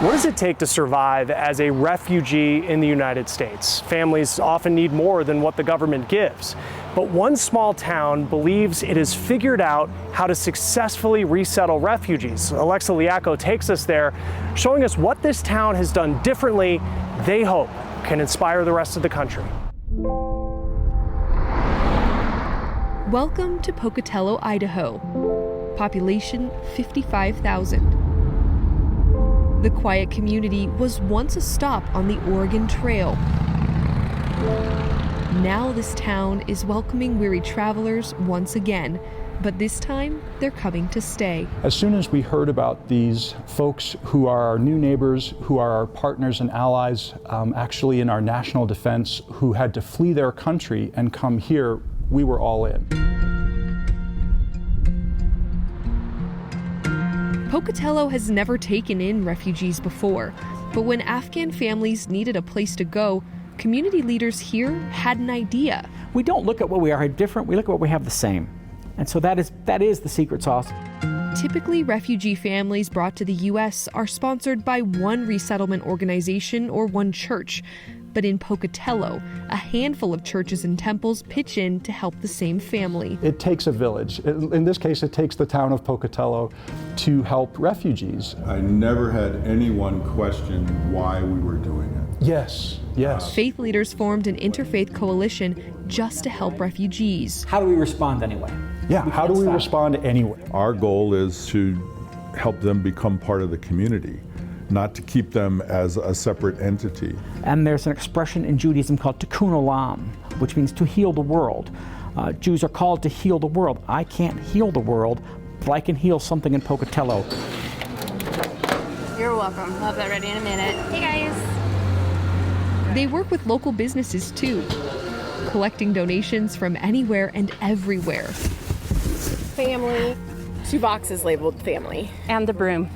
What does it take to survive as a refugee in the United States? Families often need more than what the government gives. But one small town believes it has figured out how to successfully resettle refugees. Alexa Liaco takes us there, showing us what this town has done differently, they hope can inspire the rest of the country. Welcome to Pocatello, Idaho. Population 55,000. The quiet community was once a stop on the Oregon Trail. Now this town is welcoming weary travelers once again, but this time they're coming to stay. As soon as we heard about these folks who are our new neighbors, who are our partners and allies, actually in our national defense, who had to flee their country and come here, we were all in. Pocatello has never taken in refugees before, but when Afghan families needed a place to go, community leaders here had an idea. We don't look at what we are different, we look at what we have the same. And so that is the secret sauce. Typically, refugee families brought to the U.S. are sponsored by one resettlement organization or one church. But in Pocatello, a handful of churches and temples pitch in to help the same family. It takes a village. In this case, it takes the town of Pocatello to help refugees. I never had anyone question why we were doing it. Yes. Faith leaders formed an interfaith coalition just to help refugees. How do we respond anyway? Yeah, how do we respond anyway? Our goal is to help them become part of the community, not to keep them as a separate entity. And there's an expression in Judaism called tikkun olam, which means to heal the world. Jews are called to heal the world. I can't heal the world, but I can heal something in Pocatello. You're welcome. I'll have that ready in a minute. Hey guys. They work with local businesses too, collecting donations from anywhere and everywhere. Family. 2 boxes labeled family. And the broom.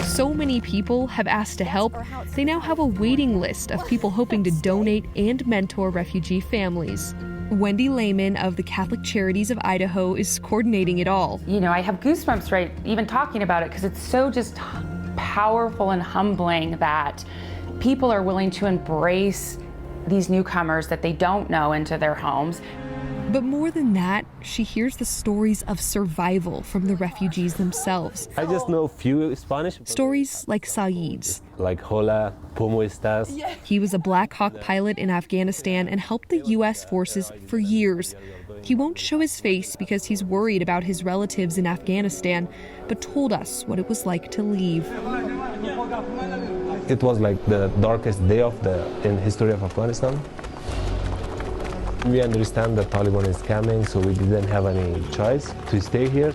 So many people have asked to help, they now have a waiting list of people hoping to donate and mentor refugee families. Wendy Lehman of the Catholic Charities of Idaho is coordinating it all. You know, I have goosebumps right even talking about it because it's so just powerful and humbling that people are willing to embrace these newcomers that they don't know into their homes. But more than that, she hears the stories of survival from the refugees themselves. I just know a few Spanish. Stories like Saeed's. Like hola, ¿cómo estás? He was a Black Hawk pilot in Afghanistan and helped the U.S. forces for years. He won't show his face because he's worried about his relatives in Afghanistan, but told us what it was like to leave. It was like the darkest day in history of Afghanistan. We understand that Taliban is coming, so we didn't have any choice to stay here.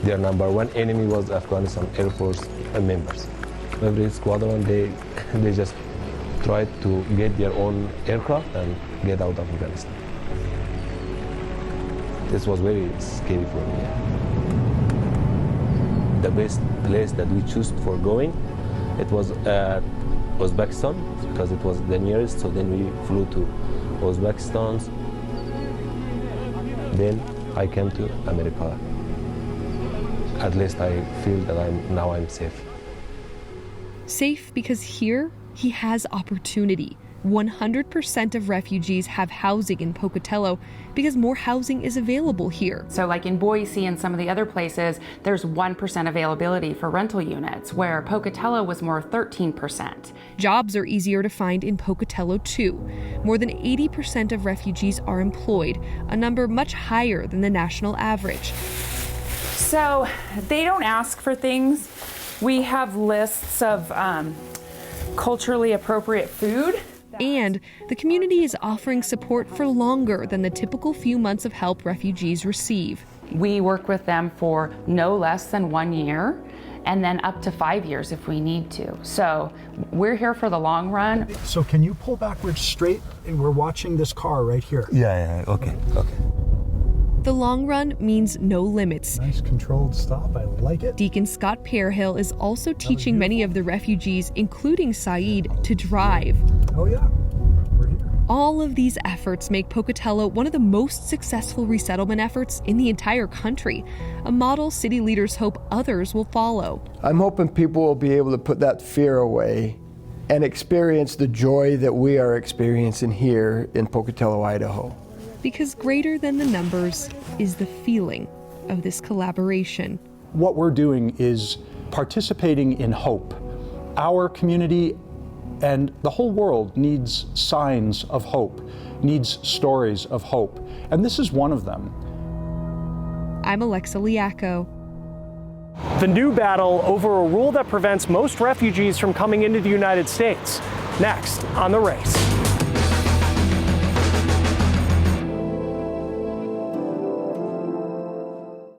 Their number one enemy was Afghanistan Air Force members. Every squadron, they just tried to get their own aircraft and get out of Afghanistan. This was very scary for me. The best place that we chose for going, it was Uzbekistan, because it was the nearest, so then we flew to Uzbekistan. Then I came to America. At least I feel that I'm safe. Safe because here he has opportunity. 100% of refugees have housing in Pocatello because more housing is available here. So like in Boise and some of the other places, there's 1% availability for rental units, where Pocatello was more 13%. Jobs are easier to find in Pocatello too. More than 80% of refugees are employed, a number much higher than the national average. So they don't ask for things. We have lists of culturally appropriate food. And the community is offering support for longer than the typical few months of help refugees receive. We work with them for no less than 1 year, and then up to 5 years if we need to. So we're here for the long run. So can you pull backwards straight? We're watching this car right here. Yeah, okay. The long run means no limits. Nice controlled stop, I like it. Deacon Scott Pearhill is also teaching many of the refugees, including Saeed, to drive. Oh yeah, we're here. All of these efforts make Pocatello one of the most successful resettlement efforts in the entire country, a model city leaders hope others will follow. I'm hoping people will be able to put that fear away and experience the joy that we are experiencing here in Pocatello, Idaho. Because greater than the numbers is the feeling of this collaboration. What we're doing is participating in hope. Our community and the whole world needs signs of hope, needs stories of hope, and this is one of them. I'm Alexa Liacco. The new battle over a rule that prevents most refugees from coming into the United States. Next on The Race.